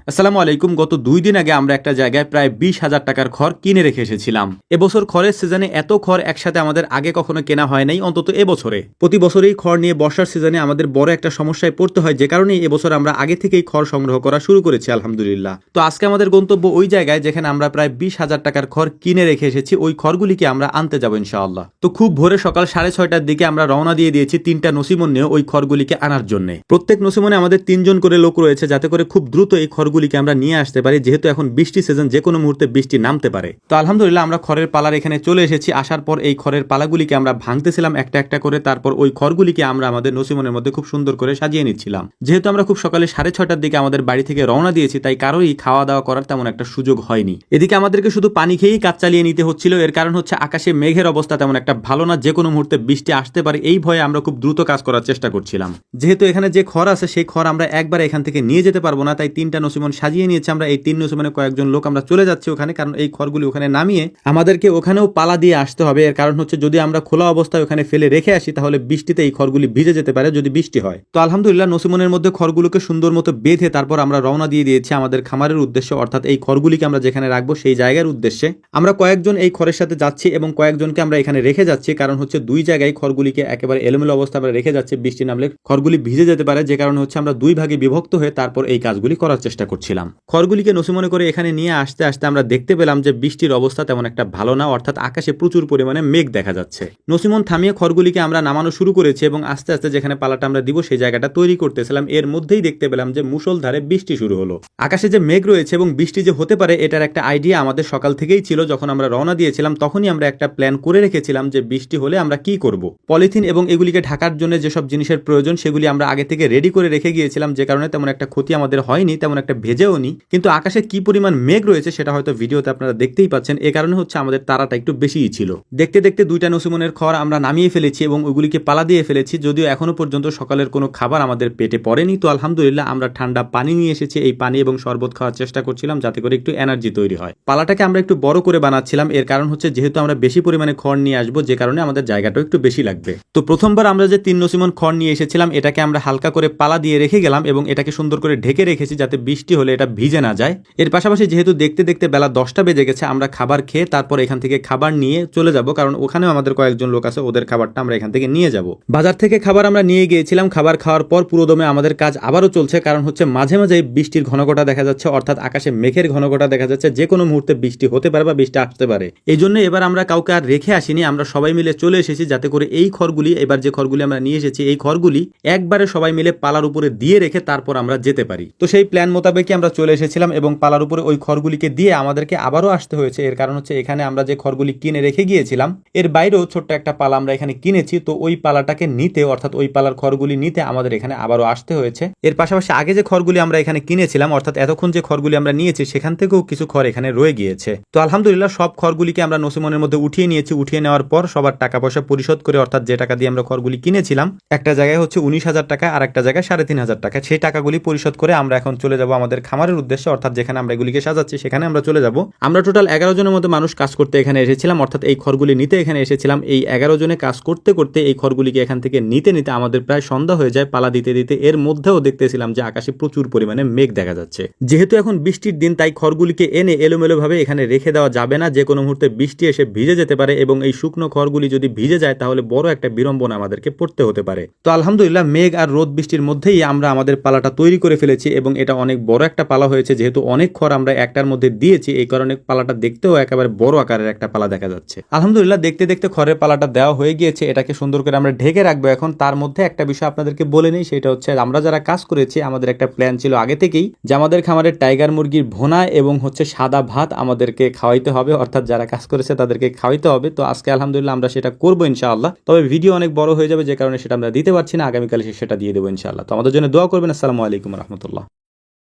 আসসালামু আলাইকুম। গত 2 দিন আগে আমরা একটা জায়গায় প্রায় 20,000 টাকার খড় কিনে রেখে এসেছিলাম। এবছর খড়ের সিজনে এত খড় একসাথে আমাদের আগে কখনো কেনা হয় নাই, অন্তত এবছরে। প্রতি বছরই খড় নিয়ে বর্ষার সিজনে আমাদের বড় একটা সমস্যায় পড়তে হয়, যে কারণে এবছর আমরা আগে থেকেই খড় সংগ্রহ করা শুরু করেছি আলহামদুলিল্লাহ। তো আজকে আমাদের গন্তব্য ওই জায়গায় যেখানে আমরা প্রায় 20,000 টাকার খড় কিনে রেখে এসেছি। ওই খড়গুলিকে আমরা আনতে যাবো ইনশাআল্লাহ। তো খুব ভোরে সকাল 6:30টার দিকে আমরা রওনা দিয়ে দিয়েছি 3টা নসিমন নিয়ে ওই খড়গুলিকে আনার জন্য। প্রত্যেক নসিমনে আমাদের 3 জন করে লোক রয়েছে, যাতে করে খুব দ্রুত এই খড়গুলিকে আমরা নিয়ে আসতে পারি, যেহেতু এখন বৃষ্টি সিজন, যে কোনো মুহূর্তে বৃষ্টি নামতে পারে। তো আলহামদুলিল্লাহ আমরা খড়ের পালার এখানে চলে এসেছি। আসার পর এই খড়ের পালাগুলিকে আমরা ভাঙতেছিলাম একটা একটা করে। তারপর ওই খড়গুলিকে আমরা আমাদের নসিমনের মধ্যে খুব সুন্দর করে সাজিয়ে নিচ্ছিলাম। যেহেতু আমরা খুব সকালে 6:30টার দিকে আমাদের বাড়ি থেকে রওনা দিয়েছি, তাই কারোই খাওয়া দাওয়া করার তেমন একটা সুযোগ হয়নি। এদিকে আমাদেরকে শুধু পানি খেয়েই কাজ চালিয়ে নিতে হচ্ছিল। এর কারণ হচ্ছে আকাশে মেঘের অবস্থা তেমন একটা ভালো না, যে কোনো মুহূর্তে বৃষ্টি আসতে পারে। এই ভয়ে আমরা খুব দ্রুত কাজ করার চেষ্টা করছিলাম। যেহেতু এখানে যে খড় আছে সেই খড় আমরা একবার এখান থেকে নিয়ে যেতে পারবো না, তাই 3টা নসিমন সাজিয়ে নিয়েছি আমরা। এই 3 নসিমনে কয়েকজন লোক আমরা চলে যাচ্ছি ওখানে, কারণ এই খড়গুলি ওখানে নামিয়ে আমাদেরকে ওখানেও পালা দিয়ে আসতে হবে। এর কারণ হচ্ছে যদি আমরা খোলা অবস্থায় ওখানে ফেলে রেখে আসি, তাহলে বৃষ্টিতে এই খড়গুলি ভিজে যেতে পারে যদি বৃষ্টি হয়। তো আলহামদুলিল্লাহ নসিমনের মধ্যে খড়গুলোকে সুন্দর মতো বেঁধে তারপর আমরা রওনা দিয়ে দিয়েছি আমাদের খামারের উদ্দেশ্যে, অর্থাৎ এই খড়গুলিকে আমরা যেখানে রাখবো সেই জায়গার উদ্দেশ্যে। আমরা কয়েকজন এই খড়ের সাথে যাচ্ছি এবং কয়েকজনকে আমরা এখানে রেখে যাচ্ছি, কারণ হচ্ছে 2 জায়গায় খড়গুলিকে একেবারে এলোমেলো অবস্থা আমরা রেখে যাচ্ছি। বৃষ্টি নামলে খড়গুলি ভিজে যেতে পারে, যে কারণে হচ্ছে আমরা 2 ভাগে বিভক্ত হয়ে তারপর এই কাজগুলি করার চেষ্টা করছিলাম। খড়গুলিকে নসিমনে করে এখানে নিয়ে আসতে আসতে আমরা দেখতে পেলাম যে বৃষ্টির অবস্থা তেমন একটা ভালো না, অর্থাৎ আকাশে প্রচুর পরিমাণে মেঘ দেখা যাচ্ছে। নসিমন থামিয়ে খড়গুলিকে আমরা নামানো শুরু করেছি এবং আস্তে আস্তে যেখানে পালাটা আমরা দিব সেই জায়গাটা তৈরি করতেছিলাম। এর মধ্যেই দেখতে পেলাম যে মুষলধারে বৃষ্টি শুরু হলো। আকাশে যে মেঘ রয়েছে এবং বৃষ্টি যে হতে পারে, এটার একটা আইডিয়া আমাদের সকাল থেকেই ছিল। যখন আমরা রওনা দিয়েছিলাম তখনই আমরা একটা প্ল্যান করে রেখেছিলাম যে বৃষ্টি হলে আমরা কি করব। পলিথিন এবং এগুলিকে ঢাকার জন্য যেসব জিনিসের প্রয়োজন সেগুলি আমরা আগে থেকে রেডি করে রেখে গিয়েছিলাম, যে কারণে তেমন একটা ক্ষতি আমাদের হয়নি, তেমন একটা ভেজেও নি। কিন্তু আকাশে কি পরিমাণ মেঘ রয়েছে সেটা হয়তো ভিডিওতে আপনারা দেখতেই পাচ্ছেন। এ কারণে হচ্ছে আমাদের তারাটা একটু বেশিই ছিল। দেখতে দেখতে 2টা নসিমনের খড় আমরা নামিয়ে ফেলেছি এবং ওইগুলিকে পালা দিয়ে ফেলেছি। যদিও এখনো পর্যন্ত সকালের কোনো খাবার আমাদের পেটে পড়েনি। তো আলহামদুলিল্লাহ আমরা ঠান্ডা পানি নিয়ে এসেছি। এই পানি এবং শরবত খাওয়ার চেষ্টা করছিলাম, যাতে করে একটু এনার্জি তৈরি হয়। পালাটাকে আমরা একটু বড় করে বানাচ্ছিলাম। এর কারণ হচ্ছে যেহেতু আমরা বেশি পরিমাণে খড় নিয়ে আসবো, যে কারণে আমাদের জায়গাটাও একটু বেশি লাগবে। তো প্রথমবার আমরা যে 3 নসিমন খড় নিয়ে এসেছিলাম, এটাকে আমরা হালকা করে পালা দিয়ে রেখে গেলাম এবং এটাকে সুন্দর করে ঢেকে রেখেছি, যাতে বৃষ্টি হলে এটা ভিজে না যায়। এর পাশাপাশি যেহেতু দেখতে দেখতে বেলা 10টা বেজে গেছে, আমরা খাবার খেয়ে তারপর এখান থেকে খাবার নিয়ে চলে যাব, কারণ ওখানেও আমাদের কয়েকজন লোক আছে, ওদের খাবারটা আমরা এখান থেকে নিয়ে যাব। বাজার থেকে খাবার আমরা নিয়ে গিয়েছিলাম। খাবার খাওয়ার পর পুরোদমে আমাদের কাজ আবারও চলছে, কারণ হচ্ছে মাঝে মাঝে বৃষ্টির ঘনঘটা দেখা যাচ্ছে, অর্থাৎ আকাশে মেঘের ঘনঘটা দেখা যাচ্ছে। যে কোনো মুহূর্তে বৃষ্টি হতে পারে বা বৃষ্টি আসতে পারে। এই জন্য এবার আমরা কাউকে আর রেখে আসিনি, আমরা সবাই মিলে চলে এসেছি, যাতে করে এই খড়গুলি, এবার যে খড়গুলি আমরা নিয়ে এসেছি, এই খড়গুলি একবারে সবাই মিলে পালার উপরে দিয়ে রেখে তারপর আমরা যেতে পারি। তো সেই প্ল্যান মোতাবেকই আমরা চলে এসেছিলাম এবং পালার উপরে ওই খড়গুলিকে দিয়ে আমাদেরকে আবারও আসতে হয়েছে। এর কারণ হচ্ছে এখানে আমরা যে খড়গুলি কিনে রেখে গিয়েছিলাম, এর বাইরেও ছোট্ট একটা পালা আমরা এখানে কিনেছি। তো ওই পালাটাকে নিতে, অর্থাৎ ওই পালার খড়গুলি নিতে আমাদের এখানে আবারও আসতে হয়েছে। এর পাশাপাশি আগে যে খড়গুলি আমরা এখানে কিনেছিলাম, অর্থাৎ এতক্ষণ যে খড়গুলি আমরা নিয়েছি, সেখান থেকেও কিছু খড় এখানে রয়ে গিয়েছে। তো আলহামদুলিল্লাহ সব খড়গুলিকে আমরা নসিমনের মধ্যে উঠিয়ে নিয়েছি। উঠিয়ে নেওয়ার পর সবার টাকা পয়সা পরিশোধ করে, অর্থাৎ যে টাকা দিয়ে আমরা খড়গুলি কিনেছিলাম, একটা জায়গায় হচ্ছে 19,000 টাকা আর একটা জায়গায় 3,500 টাকা, সেই টাকাগুলি পরিশোধ করে আমরা এখন চলে যাব আমাদের খামারের উদ্দেশ্যে, অর্থাৎ যেখানে আমরা এগুলিকে সাজাচ্ছি সেখানে আমরা চলে যাব। আমরা টোটাল 11 জনের মতো মানুষ কাজ করতে এখানে এসেছিলাম, অর্থাৎ এই খড়গুলি নিতে এখানে এসেছিলাম। এই 11 জনে কাজ করতে করতে এই খড়গুলিকে এখান থেকে নিতে নিতে আমাদের প্রায় সন্ধ্যা হয়ে যায় পালা দিতে দিতে। এর মধ্যেও দেখতেছিলাম যে আকাশে প্রচুর পরিমাণে মেঘ দেখা যাচ্ছে। যেহেতু এখন বৃষ্টির দিন, তাই খড়গুলিকে এনে এলোমেলো ভাবে এখানে রেখে দেওয়া যাবে না। যে কোনো মুহূর্তে বৃষ্টি এসে ভিজে যেতে পারে এবং এই শুকনো খড়গুলি যদি ভিজে যায়, তাহলে বড় একটা বিড়ম্বনা আমাদেরকে পড়তে হতে পারে। তো আলহামদুলিল্লাহ মেঘ আর রোদ বৃষ্টির মধ্যেই আমরা আমাদের পালাটা তৈরি করে ফেলেছি এবং এটা অনেক বড় একটা পালা হয়েছে। যেহেতু অনেক খড় আমরা একটার মধ্যে দিয়েছি, এই কারণে পালাটা দেখতেও একেবারে বড় আকারের একটা পালা দেখা যাচ্ছে। আলহামদুলিল্লাহ দেখতে দেখতে খড়ের পালাটা দেওয়া হয়ে গিয়েছে। এটাকে সুন্দর করে আমরা ঢেকে রাখবো। এখন তার মধ্যে একটা বিষয় আপনাদেরকে বলে নেই, সেটা হচ্ছে আমরা যারা কাজ করেছি, আমাদের একটা প্ল্যান ছিল আগে থেকেই যে আমাদের খামারের টাইগার মুরগির ভোনা এবং হচ্ছে সাদা ভাত আমাদেরকে খাওয়াইতে হবে, অর্থাৎ যারা কাজ করেছে তাদেরকে খাওয়াইতে হবে। তো আজকে আলহামদুলিল্লাহ আমরা সেটা করবো ইনশাআল্লাহ। তবে ভিডিও অনেক বড় হয়ে যাবে, যে কারণে সেটা আমরা দিতে পারছি না। আগামীকাল সেটা দিয়ে দেবো ইনশাআল্লাহ। তো আমাদের জন্য দোয়া করবেন। আসসালামু আলাইকুম রহমতুল্লাহ।